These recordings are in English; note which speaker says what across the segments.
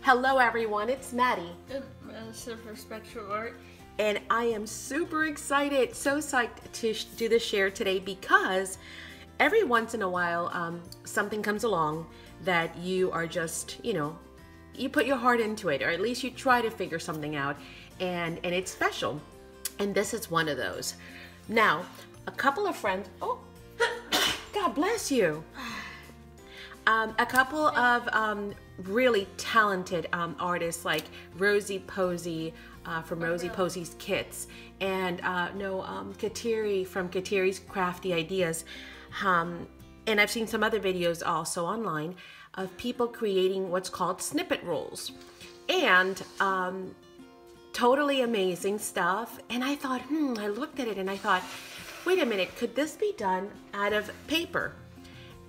Speaker 1: Hello everyone, it's Maddie.
Speaker 2: Madison for Spectrum Art.
Speaker 1: And I am super excited, so psyched to do this share today because every once in a while something comes along that you are just, you put your heart into it, or at least you try to figure something out, and it's special. And this is one of those. Now, a couple of friends, oh, God bless you. A couple of really talented artists like Rosie Posey from Rosie Posey's Kits, and Kateri from Kateri's Crafty Ideas. And I've seen some other videos also online of people creating what's called snippet rolls. And totally amazing stuff. And I thought, I looked at it and I thought, wait a minute, could this be done out of paper?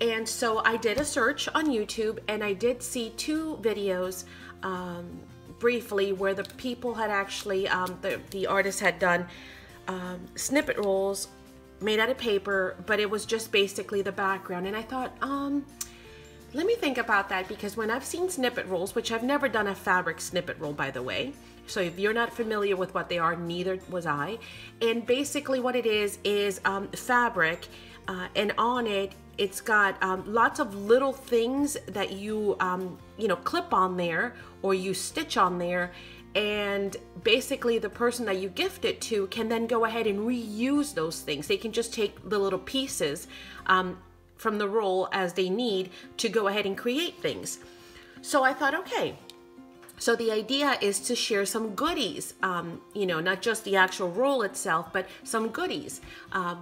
Speaker 1: And so I did a search on YouTube, and I did see two videos briefly where the people had actually, the artist had done snippet rolls made out of paper, but it was just basically the background. And I thought, let me think about that, because when I've seen snippet rolls, which I've never done a fabric snippet roll, by the way, so if you're not familiar with what they are, neither was I. And basically what it is fabric, and on it, it's got lots of little things that you, clip on there or you stitch on there. And basically the person that you gift it to can then go ahead and reuse those things. They can just take the little pieces from the roll as they need to go ahead and create things. So I thought, okay. So the idea is to share some goodies, not just the actual roll itself, but some goodies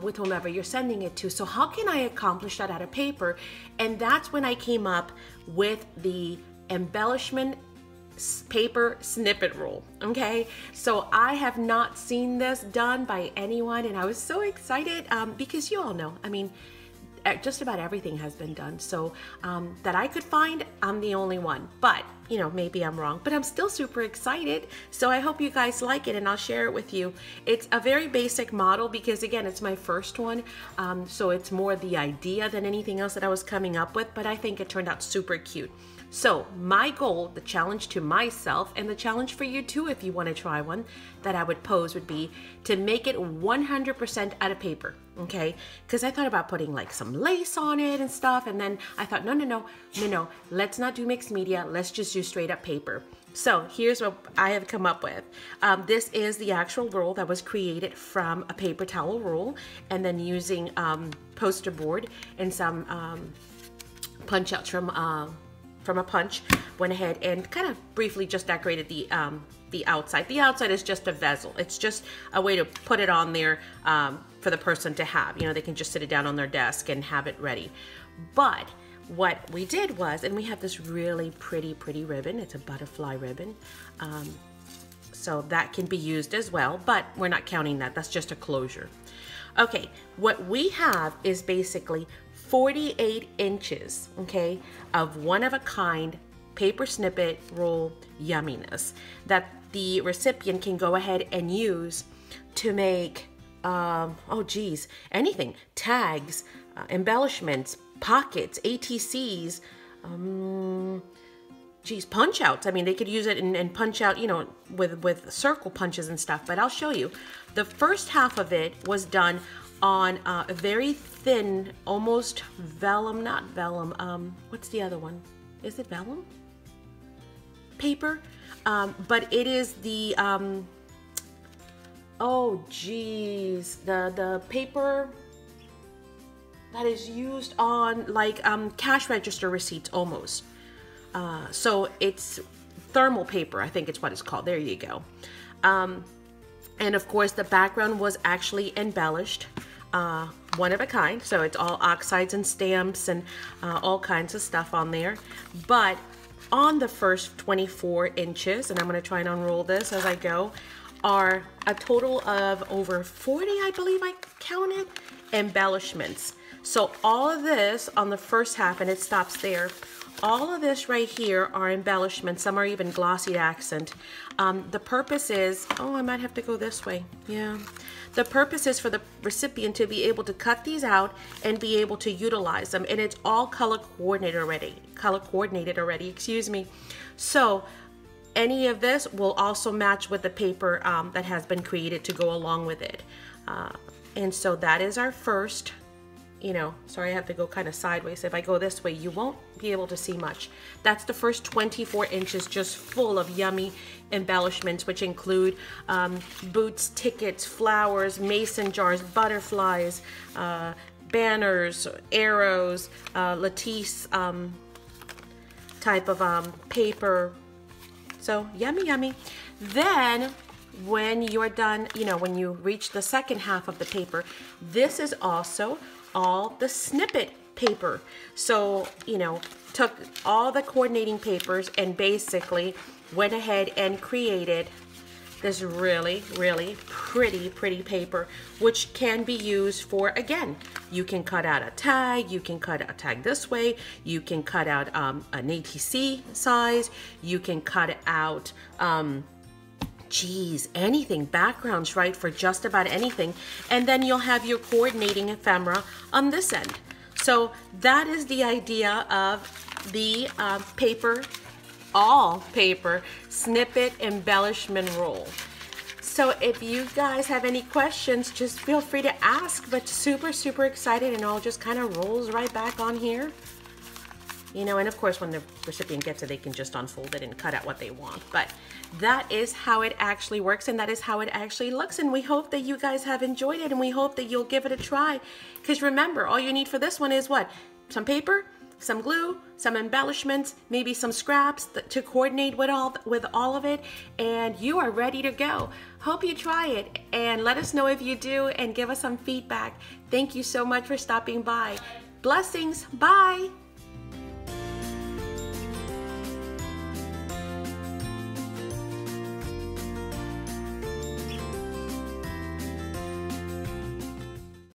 Speaker 1: with whomever you're sending it to. So how can I accomplish that out of paper? And that's when I came up with the embellishment paper snippet roll. Okay, so I have not seen this done by anyone, and I was so excited because you all know, just about everything has been done. So that I could find, I'm the only one. But, maybe I'm wrong. But I'm still super excited. So I hope you guys like it, and I'll share it with you. It's a very basic model because, again, it's my first one. So it's more the idea than anything else that I was coming up with. But I think it turned out super cute. So my goal, the challenge to myself, and the challenge for you too if you want to try one, that I would pose would be to make it 100% out of paper, okay? Because I thought about putting like some lace on it and stuff, and then I thought, no, let's not do mixed media, let's just do straight up paper. So here's what I have come up with. This is the actual roll that was created from a paper towel roll, and then using poster board and some punch outs from a punch, went ahead and kind of briefly just decorated the outside. The outside is just a bezel. It's just a way to put it on there for the person to have. They can just sit it down on their desk and have it ready. But what we did was, and we have this really pretty ribbon. It's a butterfly ribbon. So that can be used as well, but we're not counting that. That's just a closure. Okay, what we have is basically 48 inches, okay, of one-of-a-kind paper snippet roll yumminess that the recipient can go ahead and use to make, anything, tags, embellishments, pockets, ATCs, punch outs. They could use it and punch out, with circle punches and stuff, but I'll show you. The first half of it was done on a very thin, almost vellum, not vellum, what's the other one? Is it vellum? Paper? But it is the, the paper that is used on like cash register receipts almost. So it's thermal paper, I think it's what it's called. There you go. And of course the background was actually embellished. One of a kind, so it's all oxides and stamps and all kinds of stuff on there. But on the first 24 inches, and I'm going to try and unroll this as I go, are a total of over 40, I believe I counted, embellishments. So all of this on the first half, and it stops there, All of this right here are embellishments. Some are even glossy accent. The purpose is, oh, I might have to go this way. Yeah. The purpose is for the recipient to be able to cut these out and be able to utilize them. And it's all color coordinated already, excuse me. So any of this will also match with the paper that has been created to go along with it. And so that is our first, you know, sorry, I have to go kind of sideways. If I go this way, you won't be able to see much. That's the first 24 inches just full of yummy embellishments, which include boots, tickets, flowers, mason jars, butterflies, banners, arrows, lattice type of paper. So yummy, yummy. Then when you're done, you know, when you reach the second half of the paper, this is also all the snippet paper. So, you know, took all the coordinating papers and basically went ahead and created this really, really pretty paper, which can be used for, again, you can cut out a tag, you can cut a tag this way, you can cut out an ATC size, you can cut out anything, backgrounds, right, for just about anything. And then you'll have your coordinating ephemera on this end. So that is the idea of the all paper snippet embellishment roll. So if you guys have any questions, just feel free to ask, but super excited, and all just kind of rolls right back on here. You know, and of course, when the recipient gets it, they can just unfold it and cut out what they want. But that is how it actually works, and that is how it actually looks. And we hope that you guys have enjoyed it, and we hope that you'll give it a try. Because remember, all you need for this one is what? Some paper, some glue, some embellishments, maybe some scraps to coordinate with all of it, and you are ready to go. Hope you try it, and let us know if you do, and give us some feedback. Thank you so much for stopping by. Blessings. Bye.